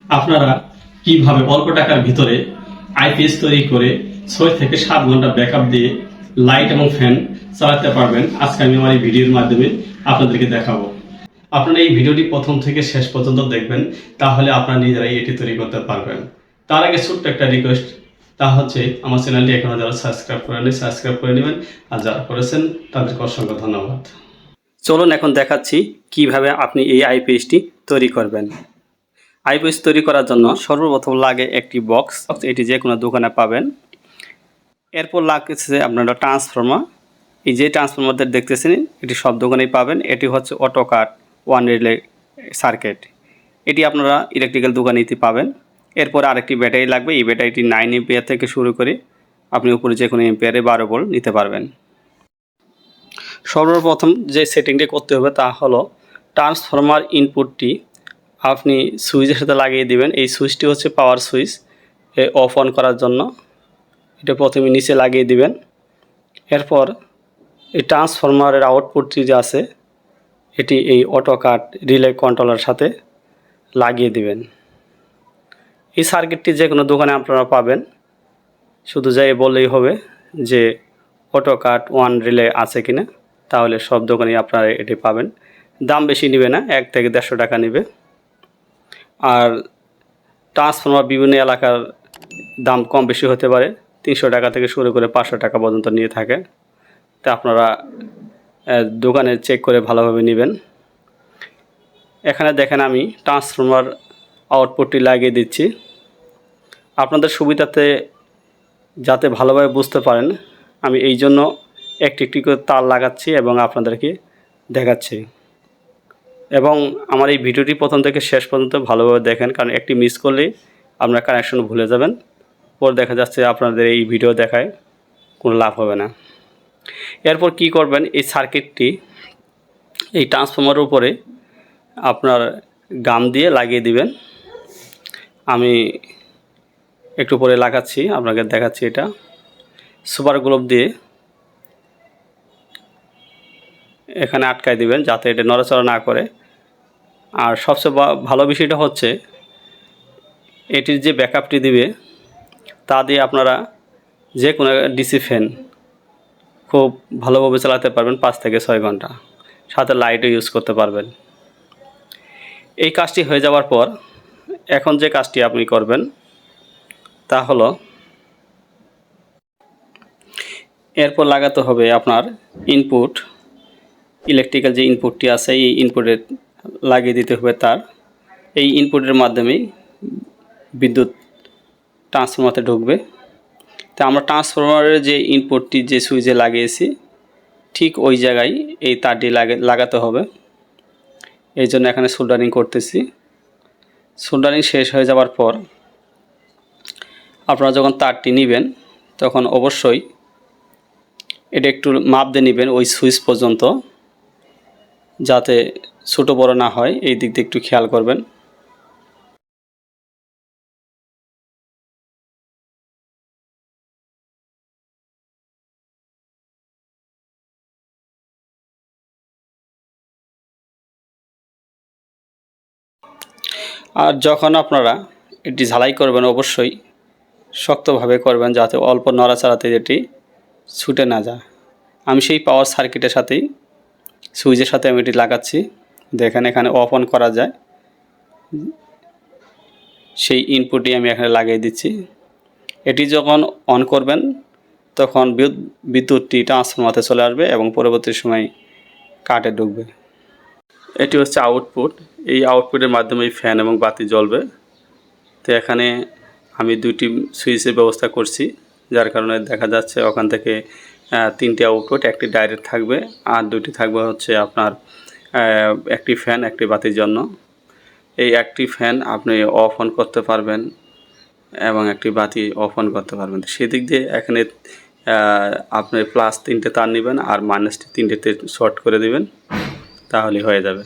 আপনারা কিভাবে অল্প টাকার ভিতরে আইপিএস তৈরি করে 6 থেকে 7 ঘন্টা ব্যাকআপ দিয়ে লাইট এবং ফ্যান চালাতে পারবেন আজকে আমি আমার এই ভিডিওর মাধ্যমে আপনাদেরকে দেখাবো। আপনারা এই ভিডিওটি প্রথম থেকে শেষ পর্যন্ত দেখবেন, তাহলে আপনারা নিজেরাই এটি তৈরি করতে পারবেন। তার আগে ছোট্ট একটা রিকোয়েস্ট, তা হচ্ছে আমার চ্যানেলটি এখনো যারা সাবস্ক্রাইব করেননি সাবস্ক্রাইব করে নেবেন, আর যারা করেছেন তাদেরকে অসংখ্য ধন্যবাদ। চলুন এখন দেখাচ্ছি কিভাবে আপনি এই আইপিএসটি তৈরি করবেন। আইপিএস তৈরি করার জন্য সর্বপ্রথম লাগে একটি বক্স, এটি যে কোনো দোকানে পাবেন। এরপর লাগছে আপনারা ট্রান্সফর্মার। এই যে ট্রান্সফর্মারদের দেখতেছেন এটি সব দোকানেই পাবেন। এটি হচ্ছে auto cut one relay circuit, এটি আপনারা ইলেকট্রিক্যাল দোকানেই পাবেন। এরপর আরেকটি ব্যাটারি লাগবে। এই ব্যাটারিটি 9 এম্পিয়ার থেকে শুরু করে আপনি উপরে যে কোনো এম্পিয়ারে 12 ভোল্ট নিতে পারবেন। সর্বপ্রথম যে সেটিংটি করতে হবে তা হলো ট্রান্সফর্মার ইনপুটটি আপনি সুইচের সাথে লাগিয়ে দিবেন। এই সুইচটি হচ্ছে পাওয়ার সুইচ, অফ অন করার জন্য। এটা প্রথমে নিচে লাগিয়ে দিবেন। এরপর এই ট্রান্সফর্মারের আউটপুটটি যে আছে এটি এই অটো কাট রিলে কন্ট্রোলার সাথে লাগিয়ে দিবেন। এই সার্কিটটি যে কোনো দোকানে আপনারা পাবেন, শুধু যাই বললেই হবে যে অটো কাট ওয়ান রিলে আছে কিনা, তাহলে সব দোকানেই আপনারা এটি পাবেন। দাম বেশি নেবে না, 1 থেকে 150 টাকা নেবে। আর ট্রান্সফর্মার বিভিন্ন এলাকার দাম কম বেশি হতে পারে, 300 টাকা থেকে শুরু করে 500 টাকা পর্যন্ত নিয়ে থাকে। তা আপনারা দোকানে চেক করে ভালোভাবে নেবেন। এখানে দেখেন আমি ট্রান্সফর্মার আউটপুটটি লাগিয়ে দিচ্ছি। আপনাদের সুবিধাতে যাতে ভালোভাবে বুঝতে পারেন আমি এই জন্য একটি একটি করে তার লাগাচ্ছি এবং আপনাদেরকে দেখাচ্ছি। এবং আমার এই ভিডিওটি প্রথম থেকে শেষ পর্যন্ত ভালোভাবে দেখেন, কারণ একটি মিস করলেই আপনার কানেকশন ভুলে যাবেন। পরে দেখা যাচ্ছে আপনাদের এই ভিডিও দেখায় কোনো লাভ হবে না। এরপর কি করবেন, এই সার্কিটটি এই ট্রান্সফর্মারের উপরে আপনার গাম দিয়ে লাগিয়ে দিবেন। আমি একটু পরে লাগাচ্ছি, আপনাকে দেখাচ্ছি। এটা সুপার গ্লুব দিয়ে এখানে আটকায় দিবেন যাতে এটা নড়াচড়া না করে। আর সবচেয়ে ভালো বিষয়টা হচ্ছে এটির যে ব্যাকআপটি দিবে তা দিয়ে আপনারা যে কোনো ডিসি ফ্যান খুব ভালোভাবে চালাতে পারবেন 5 থেকে 6 ঘন্টা, সাথে লাইটও ইউজ করতে পারবেন। এই কাজটি হয়ে যাওয়ার পর এখন যে কাজটি আপনি করবেন তা হলো এরপর লাগাতে হবে আপনার ইনপুট, ইলেকট্রিক্যাল যে ইনপুটটি আছে এই ইনপুটে লাগিয়ে দিতে হবে তার। এই ইনপুটের মাধ্যমেই বিদ্যুৎ ট্রান্সফর্মারে ঢুকবে। তা আমরা ট্রান্সফর্মারের যে ইনপুটটি যে সুইচে লাগিয়েছি ঠিক ওই জায়গায় এই তারটি লাগাতে হবে। এই জন্য এখানে সোল্ডারিং করতেছি। সোল্ডারিং শেষ হয়ে যাওয়ার পর আপনারা যখন তারটি নেবেন তখন অবশ্যই এটা একটু মাপ দিয়ে নেবেন ওই সুইচ পর্যন্ত, যাতে ছোটো বড় না হয়, এই দিক দিয়ে একটু খেয়াল করবেন। আর যখন আপনারা এটি ঝালাই করবেন অবশ্যই শক্তভাবে করবেন, যাতে অল্প নড়াচড়াতে এটি ছুটে না যায়। আমি সেই পাওয়ার সার্কিটের সাথেই সুইচের সাথে আমি এটি লাগাচ্ছি। দেখেন এখানে অফ অন করা যায়, সেই ইনপুটই আমি এখানে লাগিয়ে দিচ্ছি। এটি যখন অন করবেন তখন বিদ্যুৎটি ট্রান্সফর্মারে চলে আসবে এবং পরবর্তী সময় কাটে ঢুকবে। এটি হচ্ছে আউটপুট। এই আউটপুটের মাধ্যমে ফ্যান এবং বাতি জ্বলবে। তো এখানে আমি 2টি সুইচের ব্যবস্থা করছি, যার কারণে দেখা যাচ্ছে ওখান থেকে 3টি আউটপুট, একটি ডাইরেক্ট থাকবে আর 2টি থাকবে হচ্ছে আপনার একটি ফ্যান একটি বাতির জন্য। এই একটি ফ্যান আপনি অফ অন করতে পারবেন এবং একটি বাতি অফ অন করতে পারবেন। সেদিক দিয়ে এখানে আপনি প্লাস 3টে তার নেবেন আর মাইনাসটি 3টেতে শর্ট করে দিবেন, তাহলে হয়ে যাবে।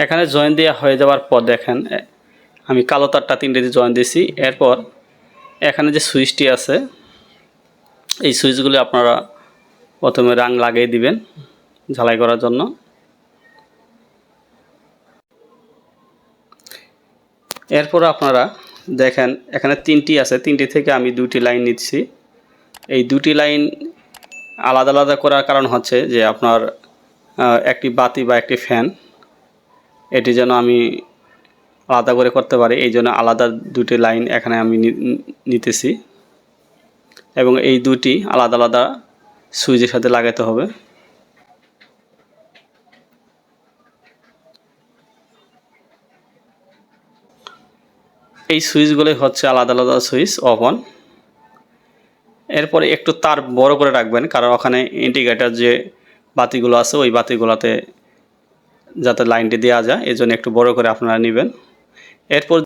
এখানে জয়েন দেওয়া হয়ে যাওয়ার পর দেখেন আমি কালো তারটা 3টেতে জয়েন দিয়েছি। এরপর এখানে যে সুইচটি আছে এই সুইচগুলি আপনারা প্রথমে রাং লাগিয়ে দিবেন ঝালাই করার জন্য। এরপর আপনারা দেখেন এখানে 3টি আছে, 3টি থেকে আমি 2টি লাইন নিচ্ছি। এই 2টি লাইন আলাদা আলাদা করার কারণ হচ্ছে যে আপনার একটি বাতি বা একটি ফ্যান এটি যেন আমি আলাদা করে করতে পারি, এই জন্য আলাদা 2টি লাইন এখানে আমি নিতেছি এবং এই 2টি আলাদা আলাদা সুইচের সাথে লাগাতে হবে। এই সুইচগুলি হচ্ছে আলাদা আলাদা সুইচ অফ অন। এরপরে একটু তার বড় করে রাখবেন, কারণ ওখানে ইন্ডিকেটর যে বাতিগুলো আছে ওই বাতিগুলোতে যাতে লাইনটি দেওয়া যায়, এই জন্য একটু বড় করে আপনারা নেবেন। এরপর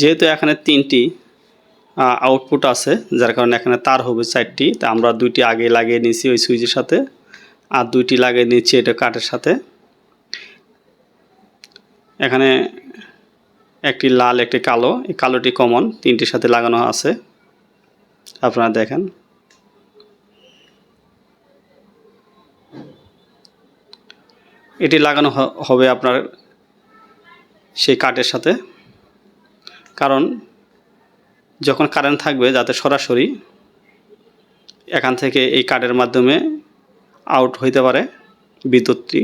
যেহেতু এখানে 3টি আউটপুট আছে, যার কারণে এখানে তার হবে 4টি, তা আমরা 2টি আগে লাগিয়ে নিয়েছি ওই সুইচের সাথে, আর 2টি লাগিয়ে নিচ্ছি এটা কাঠের সাথে। এখানে একটি লাল একটি কালো, এই কালোটি কমন, 3টির সাথে লাগানো আছে, আপনারা দেখেন। এটি লাগানো হবে আপনার সেই কাঠের সাথে, কারণ যখন কারেন্ট থাকবে যাতে সরাসরি এখান থেকে এই কাঠের মাধ্যমে আউট হইতে পারে বিদ্যুৎটি,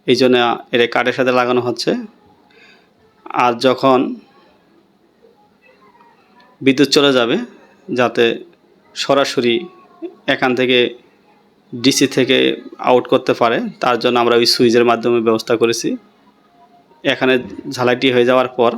এই জন্য এর কাঠের সাথে লাগানো হচ্ছে। আর যখন বিদ্যুৎ চলে যাবে যাতে সরাসরি এখান থেকে ডিসি থেকে আউট করতে পারে, তার জন্য আমরা ওই সুইচের মাধ্যমে ব্যবস্থা করেছি। এখানে ঝালাইটি হয়ে যাওয়ার পর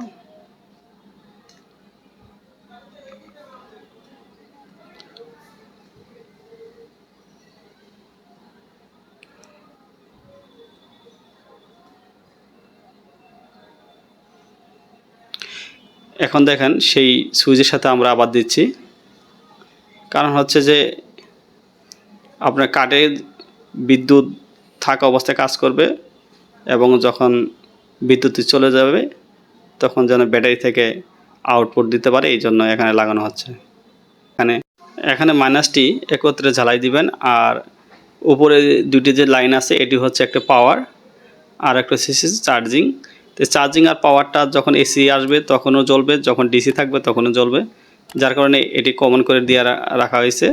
এখন দেখেন সেই সুইচের সাথে আমরা আবার দিচ্ছি, কারণ হচ্ছে যে আপনার কাঠে বিদ্যুৎ থাকা অবস্থায় কাজ করবে এবং যখন বিদ্যুৎ চলে যাবে তখন যেন ব্যাটারি থেকে আউটপুট দিতে পারে, এই জন্য এখানে লাগানো হচ্ছে। এখানে মাইনাসটি একত্রে ঝালাই দিবেন, আর উপরে 2টি যে লাইন আছে এটি হচ্ছে একটা পাওয়ার আর একটা হচ্ছে চার্জিং। তো চার্জিং আর পাওয়ারটা যখন এসি আসবে তখনও জ্বলবে, যখন ডিসি থাকবে তখনও জ্বলবে, যার কারণে এটি কমন করে দিয়ে রাখা হয়েছে।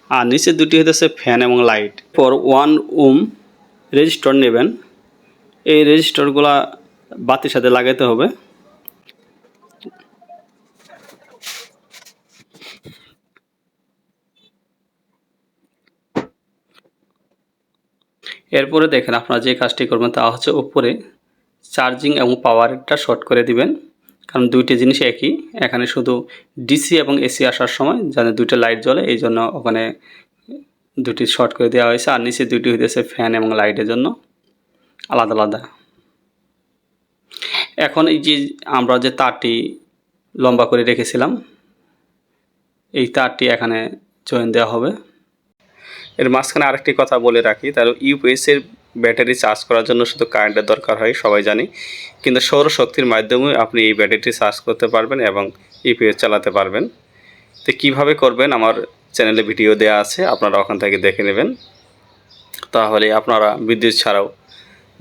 আর নিচে 2টি হচ্ছে ফ্যান এবং লাইট। পর 1 ওহম রেজিস্টর নেবেন, এই রেজিস্টরগুলা বাতির সাথে লাগাতে হবে। এরপরে দেখেন আপনারা যে কাজটি করবেন তা হচ্ছে উপরে চার্জিং এবং পাওয়ারটা শর্ট করে দিবেন, কারণ 2টি জিনিস একই। এখানে শুধু ডিসি এবং এসি আসার সময় যেন 2টা লাইট জ্বলে, এই জন্য ওখানে 2টি শর্ট করে দেওয়া হয়েছে। আর নিচে 2টি হইতেছে ফ্যান এবং লাইটের জন্য আলাদা আলাদা। এখন এই যে আমরা যে তারটি লম্বা করে রেখেছিলাম এই তারটি এখানে জয়েন দেওয়া হবে। এর মাঝখানে আরেকটি কথা বলে রাখি, তাহলে ইউপিএসের ব্যাটারি চার্জ করার জন্য শুধু কারেন্টের দরকার হয়, সবাই জানি, কিন্তু সৌরশক্তির মাধ্যমে আপনি এই ব্যাটারিটি চার্জ করতে পারবেন এবং ইউপিএস চালাতে পারবেন। তো কীভাবে করবেন আমার চ্যানেলে ভিডিও দেওয়া আছে, আপনারা ওখান থেকে দেখে নেবেন, তাহলে আপনারা বিদ্যুৎ ছাড়াও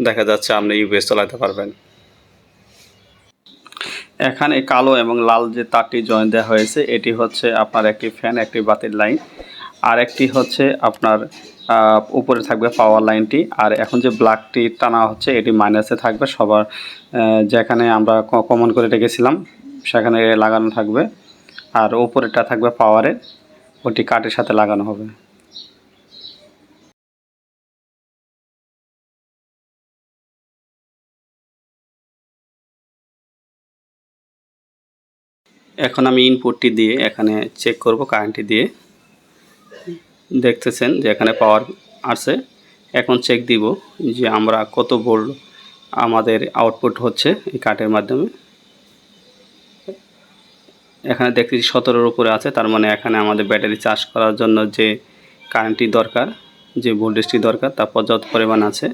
দেখা যাচ্ছে আপনি ইউপিএস চালাতে পারবেন। এখানে কালো এবং লাল যে তারটি জয়েন দেওয়া হয়েছে এটি হচ্ছে আপনার একটি ফ্যান, একটি বাতির লাইন, আর একটি হচ্ছে আপনার উপরে থাকবে পাওয়ার লাইনটি। আর এখন যে ব্ল্যাকটি টানা হচ্ছে এটি মাইনাসে থাকবে, সবার যেখানে আমরা কমন করে রেখেছিলাম সেখানে লাগানো থাকবে, আর উপরেটা থাকবে পাওয়ারের, ওটি কাঠের সাথে লাগানো হবে। এখন আমি ইনপুটটি দিয়ে এখানে চেক করব কারেন্টটি দিয়ে, দেখতেছেন যে এখানে পাওয়ার আসছে। এখন চেক দিব যে আমরা কত ভোল্ট আমাদের আউটপুট হচ্ছে এই কাঠের মাধ্যমে। এখানে দেখতেছি 17-এর উপরে আছে, তার মানে এখানে আমাদের ব্যাটারি চার্জ করার জন্য যে কারেন্টটি দরকার, যে ভোল্টেজটি দরকার তা পর্যাপ্ত পরিমাণ আছে।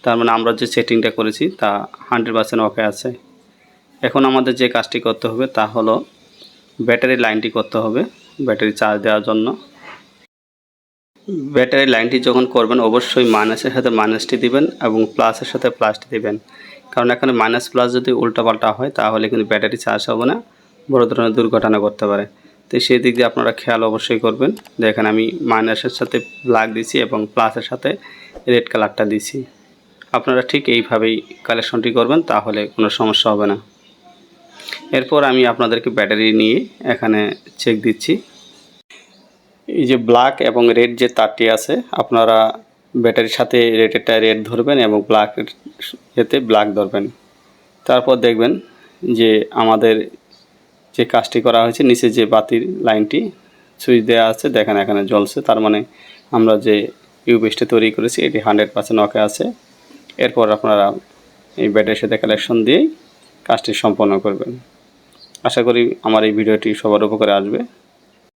তার মানে আমরা যে সেটিংটা করেছি তা 100% ওকে আছে। এখন আমাদের যে কাজটি করতে হবে তা হলো ব্যাটারি লাইনটি করতে হবে ব্যাটারি চার্জ দেওয়ার জন্য। ব্যাটারি লাইনটি যখন করবেন অবশ্যই মাইনাসের সাথে মাইনাসটি দিবেন এবং প্লাসের সাথে প্লাসটি দিবেন, কারণ এখানে মাইনাস প্লাস যদি উল্টাপাল্টা হয় তাহলে কিন্তু ব্যাটারি চার্জ হবে না, বড় ধরনের দুর্ঘটনা করতে পারে। তো সেই দিক দিয়ে আপনারা খেয়াল অবশ্যই করবেন। দেখেন আমি মাইনাসের সাথে ব্ল্যাক দিছি এবং প্লাসের সাথে রেড কালারটা দিছি। আপনারা ঠিক এইভাবেই কালেকশনটি করবেন, তাহলে কোনো সমস্যা হবে না। এরপর আমি আপনাদেরকে ব্যাটারি নিয়ে এখানে চেক দিচ্ছি। এই যে ব্ল্যাক এবং রেড যে তারটি আছে, আপনারা ব্যাটারির সাথে রেডেরটা রেড ধরবেন এবং ব্ল্যাক এতে ব্ল্যাক ধরবেন। তারপর দেখবেন যে আমাদের যে কাজটি করা হয়েছে, নিচে যে বাতির লাইনটি সুইচ দেওয়া আছে দেখেন এখানে জ্বলছে, তার মানে আমরা যে ইউপিএসটি তৈরি করেছি এটি 100% ওকে আছে। এরপর আপনারা এই ব্যাটারির সাথে কানেকশন দিয়েই কাজটি সম্পন্ন করবেন। আশা করি আমার এই ভিডিওটি সবার উপকারে আসবে।